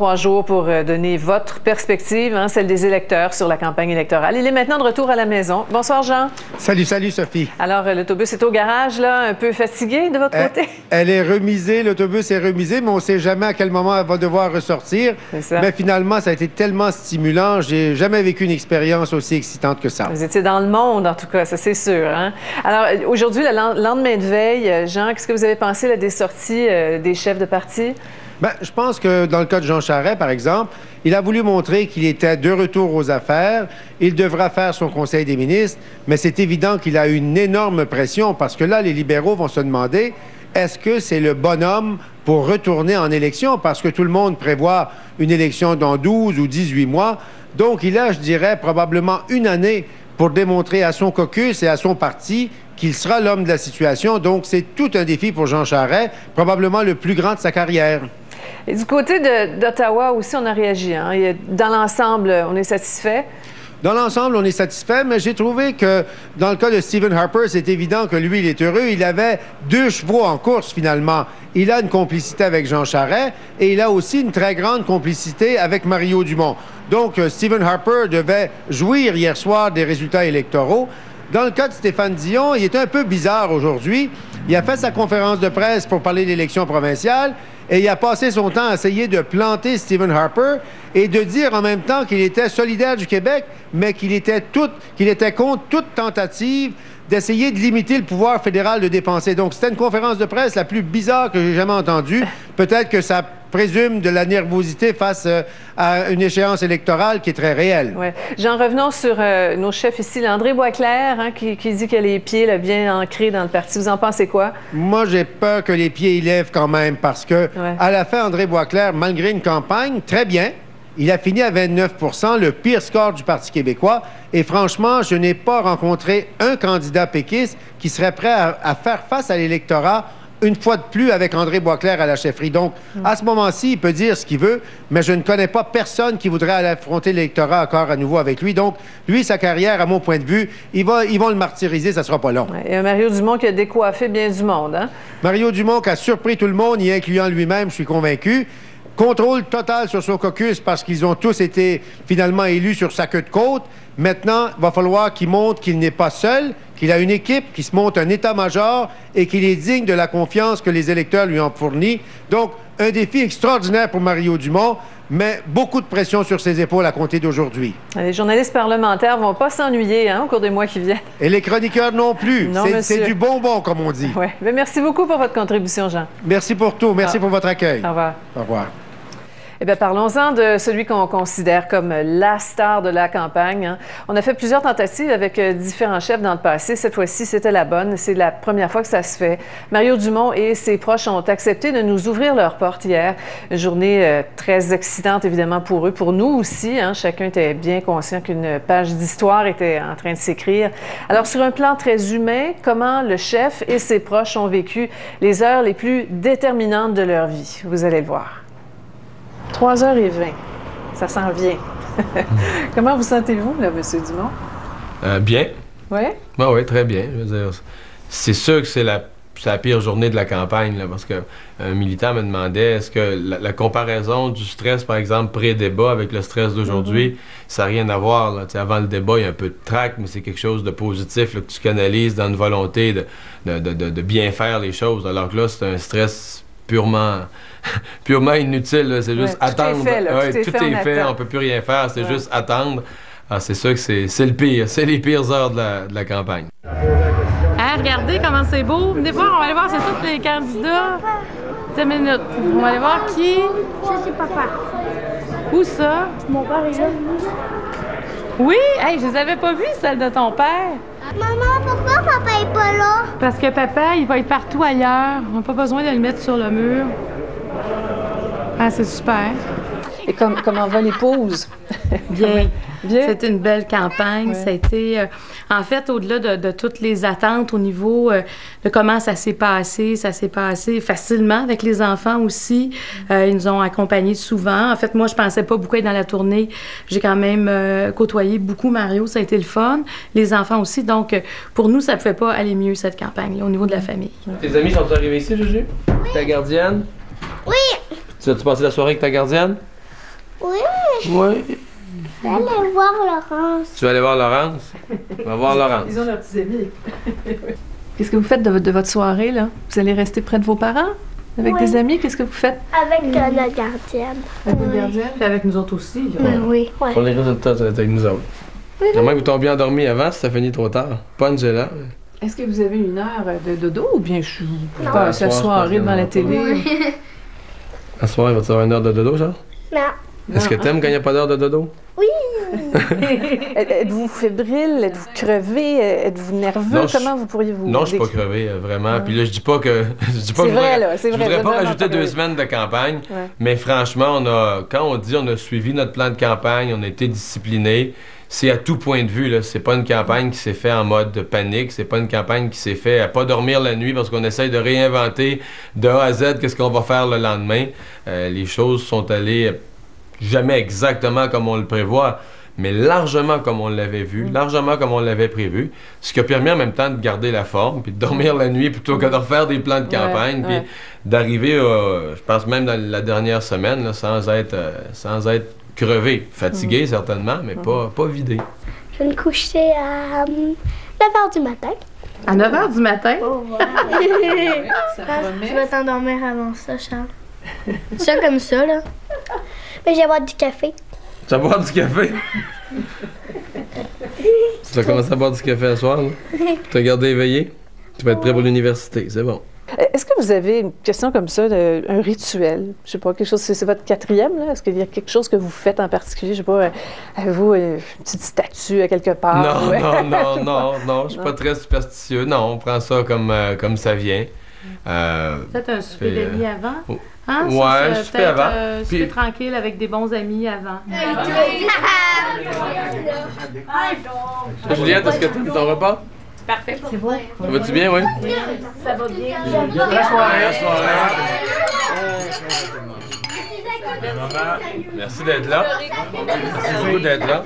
3 jours pour donner votre perspective, celle des électeurs sur la campagne électorale. Il est maintenant de retour à la maison. Bonsoir, Jean. Salut, Sophie. Alors, l'autobus est au garage, là, un peu fatigué de votre côté? Elle est remisée, l'autobus est remisé, mais on ne sait jamais à quel moment elle va devoir ressortir. Mais finalement, ça a été tellement stimulant. J'ai jamais vécu une expérience aussi excitante que ça. Vous étiez dans le monde, en tout cas, ça c'est sûr. Alors, aujourd'hui, le lendemain de veille, Jean, qu'est-ce que vous avez pensé là, des sorties des chefs de parti? Bien, je pense que dans le cas de Jean Charest, par exemple, il a voulu montrer qu'il était de retour aux affaires. Il devra faire son conseil des ministres, mais c'est évident qu'il a une énorme pression parce que là, les libéraux vont se demander est-ce que c'est le bonhomme pour retourner en élection? Parce que tout le monde prévoit une élection dans 12 ou 18 mois. Donc, il a, je dirais, probablement une année pour démontrer à son caucus et à son parti qu'il sera l'homme de la situation. Donc, c'est tout un défi pour Jean Charest, probablement le plus grand de sa carrière. Et du côté d'Ottawa aussi, on a réagi. Dans l'ensemble, on est satisfait? Dans l'ensemble, on est satisfait, mais j'ai trouvé que dans le cas de Stephen Harper, c'est évident que lui, il est heureux. Il avait 2 chevaux en course, finalement. Il a une complicité avec Jean Charest et il a aussi une très grande complicité avec Mario Dumont. Donc, Stephen Harper devait jouir hier soir des résultats électoraux. Dans le cas de Stéphane Dion, il est un peu bizarre aujourd'hui. Il a fait sa conférence de presse pour parler de l'élection provinciale et il a passé son temps à essayer de planter Stephen Harper et de dire en même temps qu'il était solidaire du Québec, mais qu'il était contre toute tentative d'essayer de limiter le pouvoir fédéral de dépenser. Donc, c'était une conférence de presse la plus bizarre que j'ai jamais entendue. Peut-être que ça présume de la nervosité face à une échéance électorale qui est très réelle. Ouais. Jean, revenons sur nos chefs ici. André Boisclair, qui dit qu'il a les pieds là, bien ancrés dans le parti. Vous en pensez quoi? Moi, j'ai peur que les pieds y lèvent quand même parce que, à la fin, André Boisclair, malgré une campagne très bien, il a fini à 29 %, le pire score du Parti québécois. Et franchement, je n'ai pas rencontré un candidat péquiste qui serait prêt à faire face à l'électorat une fois de plus avec André Boisclair à la chefferie. Donc, à ce moment-ci, il peut dire ce qu'il veut, mais je ne connais pas personne qui voudrait aller affronter l'électorat encore à nouveau avec lui. Donc, lui, sa carrière, à mon point de vue, ils vont le martyriser, ça sera pas long. Ouais, et Mario Dumont qui a décoiffé bien du monde. Mario Dumont qui a surpris tout le monde, y incluant lui-même, je suis convaincu. Contrôle total sur son caucus parce qu'ils ont tous été finalement élus sur sa queue de côte. Maintenant, il va falloir qu'il montre qu'il n'est pas seul, qu'il a une équipe, qu'il se monte un état-major et qu'il est digne de la confiance que les électeurs lui ont fournie. Donc, un défi extraordinaire pour Mario Dumont, mais beaucoup de pression sur ses épaules à compter d'aujourd'hui. Les journalistes parlementaires ne vont pas s'ennuyer au cours des mois qui viennent. Et les chroniqueurs non plus. C'est du bonbon, comme on dit. Ouais. Merci beaucoup pour votre contribution, Jean. Merci pour tout. Merci pour votre accueil. Au revoir. Au revoir. Eh bien, parlons-en de celui qu'on considère comme la star de la campagne. On a fait plusieurs tentatives avec différents chefs dans le passé. Cette fois-ci, c'était la bonne. C'est la première fois que ça se fait. Mario Dumont et ses proches ont accepté de nous ouvrir leurs portes hier. Une journée très excitante, évidemment, pour eux, pour nous aussi. Chacun était bien conscient qu'une page d'histoire était en train de s'écrire. Alors, sur un plan très humain, comment le chef et ses proches ont vécu les heures les plus déterminantes de leur vie? Vous allez le voir. 3h20, ça s'en vient. Comment vous sentez-vous, là, M. Dumont? Bien. Oui? Oui, très bien. Je veux dire, c'est sûr que c'est la pire journée de la campagne, là, parce qu'un militant me demandait est-ce que la comparaison du stress, par exemple, pré-débat avec le stress d'aujourd'hui, ça n'a rien à voir. Là. Avant le débat, il y a un peu de trac, mais c'est quelque chose de positif là, que tu canalises dans une volonté de bien faire les choses. Alors que là, c'est un stress purement inutile, c'est juste attendre. Tout est fait, on peut plus rien faire, c'est juste attendre. Alors, c'est sûr que c'est le pire, c'est les pires heures de la campagne. Regardez comment c'est beau. Des fois, on va aller voir, c'est tous les candidats. 10 minutes. On va aller voir qui. Ça, c'est papa. Où ça? Mon père est là. Oui! Hey, je les avais pas vues, celles de ton père. Maman, pourquoi papa est pas là? Parce que papa, il va être partout ailleurs. On n'a pas besoin de le mettre sur le mur. Ah, c'est super. Et comment va l'épouse? Bien. Bien. C'était une belle campagne. Ouais. Ça a été, en fait, au-delà de toutes les attentes au niveau de comment ça s'est passé facilement avec les enfants aussi. Ils nous ont accompagnés souvent. En fait, moi, je pensais pas beaucoup être dans la tournée. J'ai quand même côtoyé beaucoup Mario. Ça a été le fun. Les enfants aussi. Donc, pour nous, ça ne pouvait pas aller mieux, cette campagne-là, au niveau de la famille. Tes amis sont arrivés ici, Juju? Oui. Ta gardienne? Oui. Tu as-tu passé la soirée avec ta gardienne? Oui, Oui. je vais aller voir Laurence. Tu vas aller voir Laurence? On va voir Laurence. Ils ont leurs petits amis. Qu'est-ce que vous faites de votre soirée, là? Vous allez rester près de vos parents? Avec Oui. des amis? Qu'est-ce que vous faites? Avec notre gardienne. Avec votre gardienne? Puis avec nous autres aussi. Là. Ben oui. Ouais. Pour les résultats, ça va être avec nous autres. J'aimerais que vous tombiez endormis avant si ça finit trop tard. Pas Angela. Est-ce que vous avez une heure de dodo ou bien je suis Non. pas la soirée devant la télé? À ce soir, il va te avoir une heure de dodo, genre? Non. Est-ce que t'aimes quand il n'y a pas d'heure de dodo? Êtes-vous fébrile? Êtes-vous crevé? Êtes-vous nerveux? Non, Comment vous pourriez vous Non, je suis pas décrire? crevé, vraiment. Puis là, je dis pas que. Je dis pas C'est que vrai, là, c'est je vrai, voudrais vous pas êtes vraiment rajouter pas 2 crevé. semaines de campagne, Ouais. mais franchement, quand on dit on a suivi notre plan de campagne, on a été discipliné, c'est à tout point de vue, là. C'est pas une campagne qui s'est faite en mode de panique, c'est pas une campagne qui s'est faite à pas dormir la nuit parce qu'on essaye de réinventer de A à Z qu'est-ce qu'on va faire le lendemain. Les choses sont allées jamais exactement comme on le prévoit, mais largement comme on l'avait vu, largement comme on l'avait prévu, ce qui a permis en même temps de garder la forme, puis de dormir la nuit plutôt que de refaire des plans de campagne, puis d'arriver, je pense même dans la dernière semaine, là, sans être crevé, fatigué certainement, mais pas vidé. Je vais me coucher à 9h du matin. À 9h du matin? Ça Tu vas t'endormir avant ça, Charles. Ça comme ça, là. Mais j'ai boire du café. Tu vas boire du café? Tu vas commencer à boire du café ce soir, là? Tu vas garder éveillé? Tu vas être prêt pour l'université, c'est bon. Est-ce que vous avez une question comme ça, un rituel? Je sais pas, quelque chose, c'est votre 4e, là? Est-ce qu'il y a quelque chose que vous faites en particulier? Je sais pas, avez-vous une petite statue à quelque part? Non, je suis pas très superstitieux. Non, on prend ça comme ça vient. Peut-être un souper de nuit avant? Oh. Hein? Ouais, Ça, je fais peut-être, avant. Un souper Puis- tranquille avec des bons amis avant. Juliette, est-ce que tu as ton repas? Parfait. C'est bon. Ça va-tu bien, oui? Ça va bien. Bonne soirée. Merci d'être là. Merci beaucoup d'être là.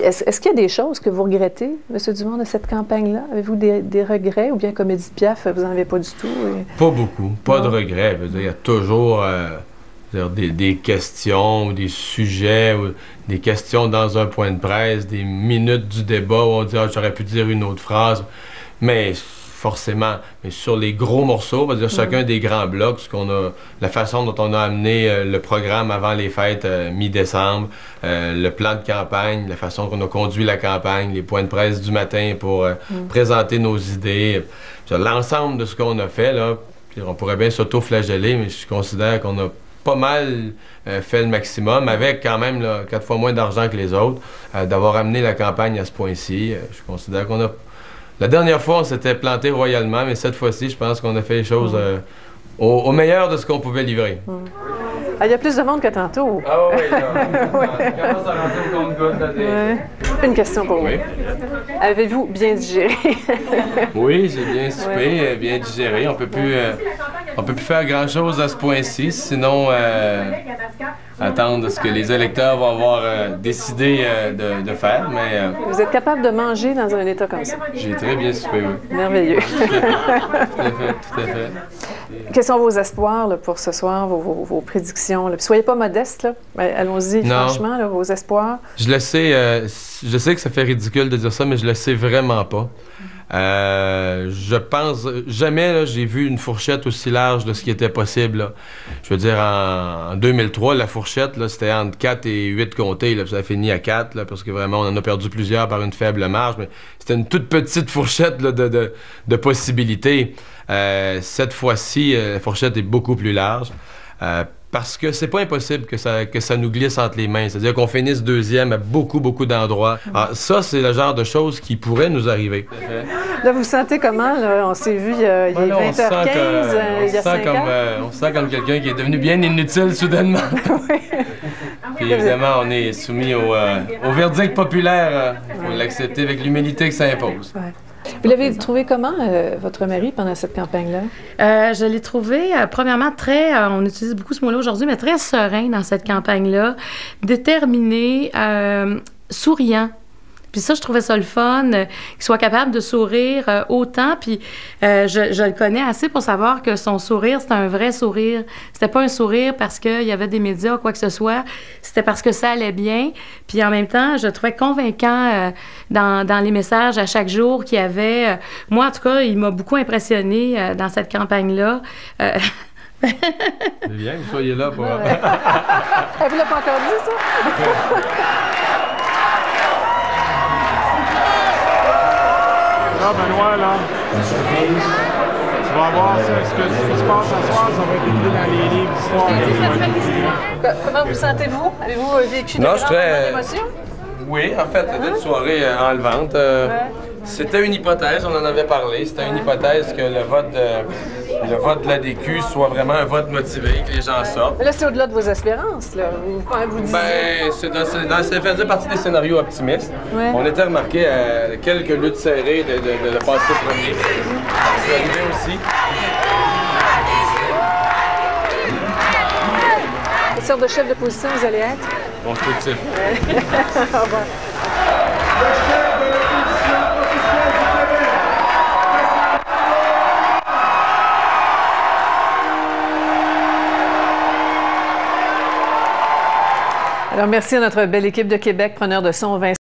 Est-ce qu'il y a des choses que vous regrettez, M. Dumont, de cette campagne-là? Avez-vous des regrets ou bien, comme Edith Piaf, vous n'en avez pas du tout? Pas beaucoup, pas de regrets. Je veux dire, il y a toujours des questions ou des sujets ou des questions dans un point de presse, des minutes du débat où on dit « Ah, j'aurais pu dire une autre phrase ». Mais forcément, mais sur les gros morceaux, on va dire chacun des grands blocs, la façon dont on a amené le programme avant les fêtes mi-décembre, le plan de campagne, la façon qu'on a conduit la campagne, les points de presse du matin pour présenter nos idées, l'ensemble de ce qu'on a fait, là, on pourrait bien s'auto-flageller, mais je considère qu'on a pas mal fait le maximum, avec quand même 4 fois moins d'argent que les autres, d'avoir amené la campagne à ce point-ci. Je considère qu'on a... La dernière fois, on s'était planté royalement, mais cette fois-ci, je pense qu'on a fait les choses au meilleur de ce qu'on pouvait livrer. Ah, il y a plus de monde que tantôt. Ah oui, là. On commence à rentrer le compte-gouttes, là. Une question pour vous. Oui. Avez-vous bien digéré? Oui, j'ai bien soupé, bien digéré. On peut plus faire grand-chose à ce point-ci, sinon attendre ce que les électeurs vont avoir décidé de faire, mais Vous êtes capable de manger dans un état comme ça? j'ai très bien soupé, oui. Merveilleux. Tout à fait. Quels sont vos espoirs là, pour ce soir, vos prédictions? Là? Puis soyez pas modestes, là. Ben, allons-y, Non. franchement, là, vos espoirs. Je sais que ça fait ridicule de dire ça, mais je le sais vraiment pas. Je pense jamais là, j'ai vu une fourchette aussi large de ce qui était possible. Là. Je veux dire, en 2003, la fourchette, là, c'était entre 4 et 8 comtés. Là, puis ça a fini à 4, là, parce que vraiment, on en a perdu plusieurs par une faible marge. Mais c'était une toute petite fourchette là, de possibilités. Cette fois-ci, la fourchette est beaucoup plus large. Parce que c'est pas impossible que ça nous glisse entre les mains. C'est-à-dire qu'on finisse deuxième à beaucoup d'endroits. Alors, ça, c'est le genre de choses qui pourraient nous arriver. Là, vous vous sentez comment? Là? On s'est vu il y a 20h15, il y a 5 ans. On se sent comme quelqu'un qui est devenu bien inutile soudainement. Puis évidemment, on est soumis au verdict populaire. Il faut l'accepter avec l'humilité que ça impose. Ouais. Vous l'avez trouvé comment, votre mari, pendant cette campagne-là? Je l'ai trouvé, premièrement, très, on utilise beaucoup ce mot-là aujourd'hui, mais très serein dans cette campagne-là, déterminé, souriant. Puis ça, je trouvais ça le fun, qu'il soit capable de sourire autant. Puis je le connais assez pour savoir que son sourire, c'était un vrai sourire. C'était pas un sourire parce qu'il y avait des médias ou quoi que ce soit. C'était parce que ça allait bien. Puis en même temps, je le trouvais convaincant dans les messages à chaque jour qu'il y avait. Moi, en tout cas, il m'a beaucoup impressionné dans cette campagne-là. C'est bien que vous soyez là pour... Elle vous l'a pas encore dit, ça? Là, Benoît, là, tu vas voir ce qui se passe ce soir, ça va être écrit dans les livres d'histoire. Comment vous sentez-vous? Avez-vous vécu de grandes émotions? Oui, en fait, c'était une soirée enlevante. C'était une hypothèse, on en avait parlé. C'était une hypothèse que le vote de l'ADQ soit vraiment un vote motivé, que les gens sortent. Mais là, c'est au-delà de vos espérances, là. Vous disiez... Ça faisait partie des scénarios optimistes. Ouais. On était remarqué à quelques luttes serrées de passer premier. C'est arrivé aussi. Quelle sorte de chef de position vous allez être? Constructif. Au revoir. Alors, merci à notre belle équipe de Québec, preneur de son, Vincent.